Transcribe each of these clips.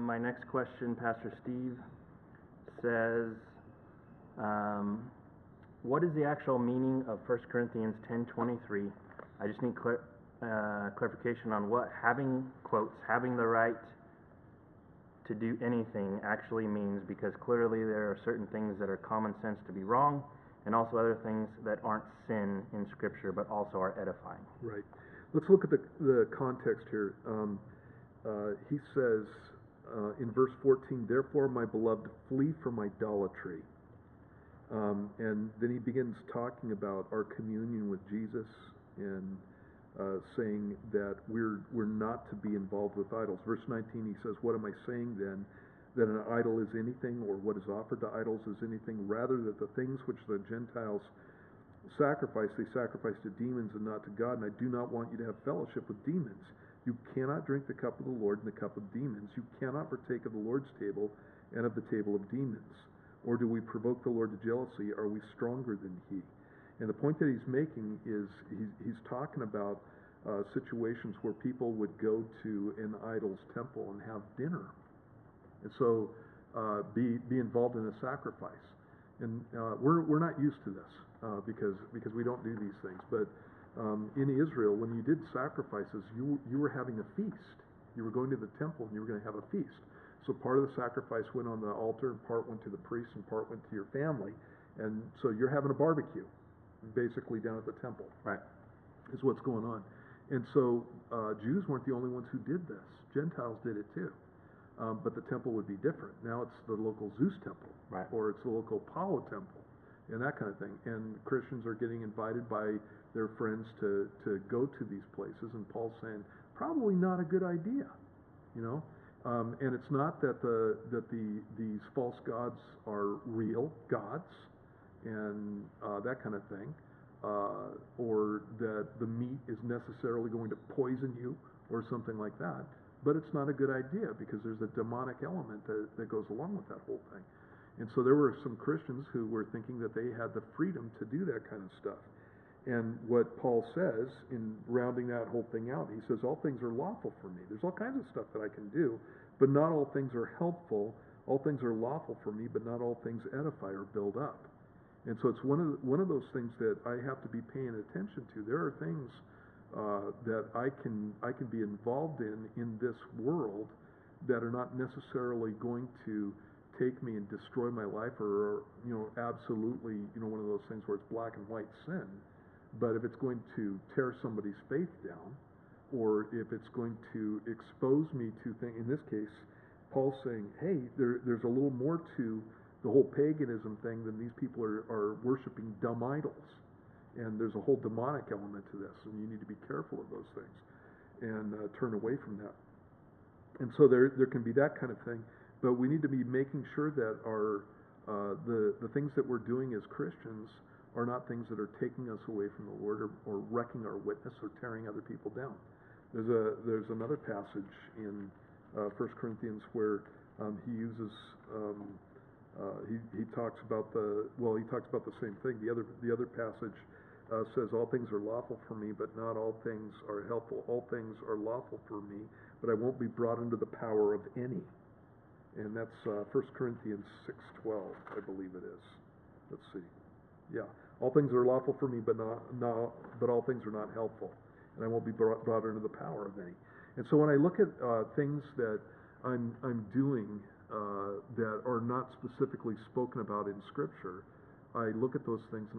my next question, Pastor Steve, says, what is the actual meaning of 1 Corinthians 10:23? I just need clarification on what having, quotes, having the right to do anything actually means, because clearly there are certain things that are common sense to be wrong, and also other things that aren't sin in Scripture, but also are edifying. Right. Let's look at the context here. He says in verse 14, "Therefore, my beloved, flee from idolatry." And then he begins talking about our communion with Jesus and saying that we're not to be involved with idols. Verse 19, he says, "What am I saying then? That an idol is anything, or what is offered to idols is anything? Rather that the things which the Gentiles sacrifice, they sacrifice to demons and not to God. And I do not want you to have fellowship with demons. You cannot drink the cup of the Lord and the cup of demons. You cannot partake of the Lord's table and of the table of demons. Or do we provoke the Lord to jealousy? Are we stronger than He?" And the point that he's making is he's talking about situations where people would go to an idol's temple and have dinner, and so be involved in a sacrifice. And we're not used to this because we don't do these things. But in Israel, when you did sacrifices, you were having a feast. You were going to the temple and you were going to have a feast. So part of the sacrifice went on the altar, and part went to the priest, and part went to your family. And so you're having a barbecue, basically, down at the temple. Right. Is what's going on. And so Jews weren't the only ones who did this. Gentiles did it too. But the temple would be different. Now it's the local Zeus temple. Right. Or it's the local Apollo temple, and that kind of thing. And Christians are getting invited by their friends to go to these places. And Paul's saying, probably not a good idea. You know? And it's not that these false gods are real gods and that kind of thing, or that the meat is necessarily going to poison you or something like that. But it's not a good idea because there's a demonic element that goes along with that whole thing. And so there were some Christians who were thinking that they had the freedom to do that kind of stuff. And what Paul says in rounding that whole thing out, he says, all things are lawful for me. There's all kinds of stuff that I can do, but not all things are helpful. All things are lawful for me, but not all things edify or build up. And so it's one of those things that I have to be paying attention to. There are things that I can be involved in this world that are not necessarily going to take me and destroy my life, or absolutely one of those things where it's black and white sin. But if it's going to tear somebody's faith down, or if it's going to expose me to things, in this case, Paul's saying, hey, there's a little more to the whole paganism thing than these people are worshiping dumb idols. And there's a whole demonic element to this, and you need to be careful of those things and turn away from that. And so there can be that kind of thing, but we need to be making sure that our the things that we're doing as Christians are not things that are taking us away from the Lord or wrecking our witness or tearing other people down. There's another passage in 1 Corinthians where he uses he talks about the same thing. The other passage says, all things are lawful for me, but not all things are helpful. All things are lawful for me, but I won't be brought under the power of any. And that's 1 Corinthians 6:12, I believe it is. Let's see. Yeah, all things are lawful for me, but all things are not helpful, and I won't be brought under the power of any. And so when I look at things that I'm doing that are not specifically spoken about in Scripture, I look at those things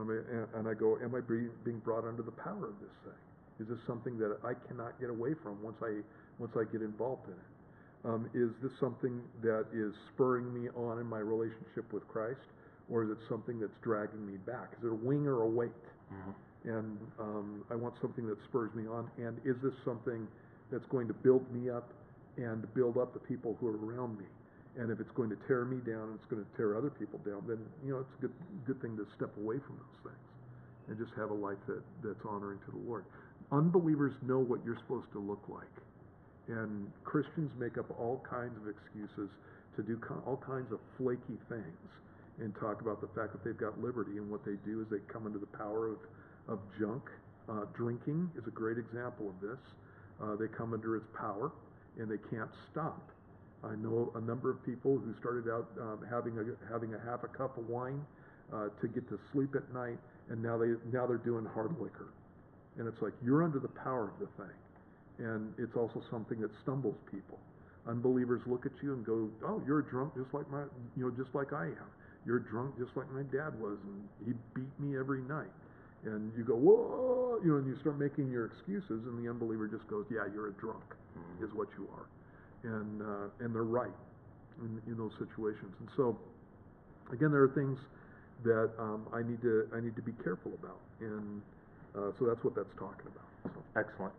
and I go, am I being brought under the power of this thing? Is this something that I cannot get away from once I get involved in it? Is this something that is spurring me on in my relationship with Christ, or is it something that's dragging me back? Is it a wing or a weight? Mm-hmm. And I want something that spurs me on. And is this something that's going to build me up and build up the people who are around me? And if it's going to tear me down and it's going to tear other people down, then it's a good thing to step away from those things and just have a life that's honoring to the Lord. Unbelievers know what you're supposed to look like. And Christians make up all kinds of excuses to do all kinds of flaky things and talk about the fact that they've got liberty. And what they do is they come into the power of junk. Drinking is a great example of this. They come under its power and they can't stop. I know a number of people who started out having a half a cup of wine to get to sleep at night, and now they're doing hard liquor, and it's like you're under the power of the thing, and it's also something that stumbles people. Unbelievers look at you and go, "Oh, you're a drunk just like just like I am. You're a drunk just like my dad was, and he beat me every night." And you go, "Whoa," and you start making your excuses, and the unbeliever just goes, "Yeah, you're a drunk, is what you are," and they're right in those situations. And so, again, there are things that I need to be careful about, and so that's what that's talking about. So. Excellent.